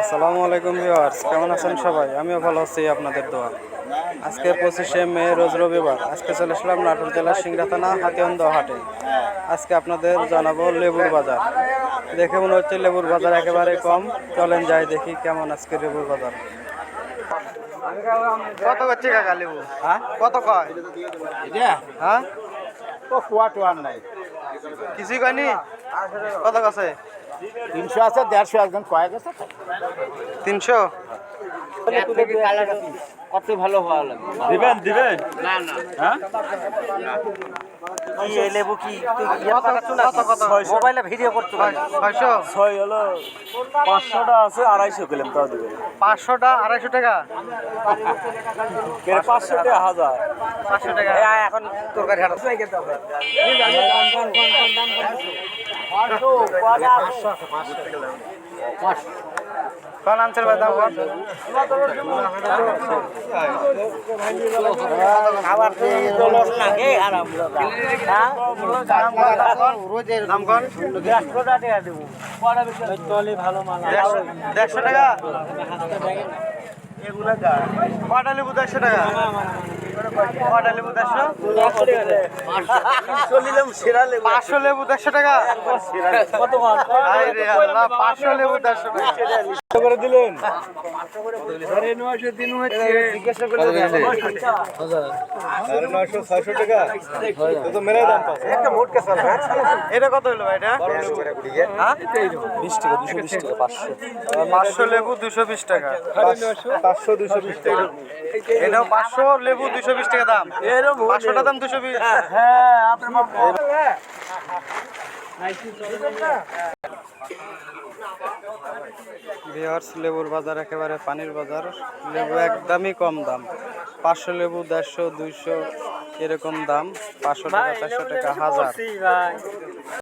আসসালামু আলাইকুম ভিউয়ার্স, কেমন আছেন সবাই? আমিও ভালো আছি, আপনাদের দোয়া। আজকে 25শে মে রোজ রবিবার। আজকে চলে আসলাম নাটোর জেলার সিংড়া থানা হাতিয়ন্দ হাটে। আজকে আপনাদের জানাবো লেবুর বাজার। দেখে মনে হচ্ছে লেবুর বাজার একেবারে কম। চলেন যাই দেখি কেমন আজকে লেবুর বাজার। কত করছে কাকা লেবু? হ্যাঁ, কত কয়? হ্যাঁ, নাই কিছুই কয়নি। কত কাছে? 300 আছে, 150 একজন কয়েক আছে। 300। কত ভালো ভালো লাগে। দিবেন না না, হ্যাঁ কি এই লেবু কি মোবাইলে ভিডিও করছো? 600 ছয় হলো 500টা আছে, 250 কিলো তাও দিবেন। 500টা 250 টাকা। 500 টাকা 1000। 500 টাকা এখন তরকারি হাট আছে খেতে হবে। 500 কোন আনসার ভাই দাম কত? আবার দলস লাগে আর আমরা দাম কোন? 150 টাকা দেব। তলি ভালো মাল 150 টাকা। কয়টা লেবু 150 টাকা? কয়টা লেবু 150? 500 লেবু 150 টাকা। আরে আল্লাহ, 500 লেবু 150 টাকা করে দিলেন। এটা কত হলো ভাই? এটা 20 টাকা, 220 টাকা, 500। 500 লেবু 220 টাকা। 500 220 টাকা। এটাও 500 লেবু 220 টাকা দাম। 500টা দাম 220। হ্যাঁ, আপনার ভিউয়ার্স, লেবুর বাজার একেবারে পানির বাজার। লেবু একদমই কম দাম। 500 লেবু 150 200 এরকম দাম। 500 টাকা 400 টাকা হাজার।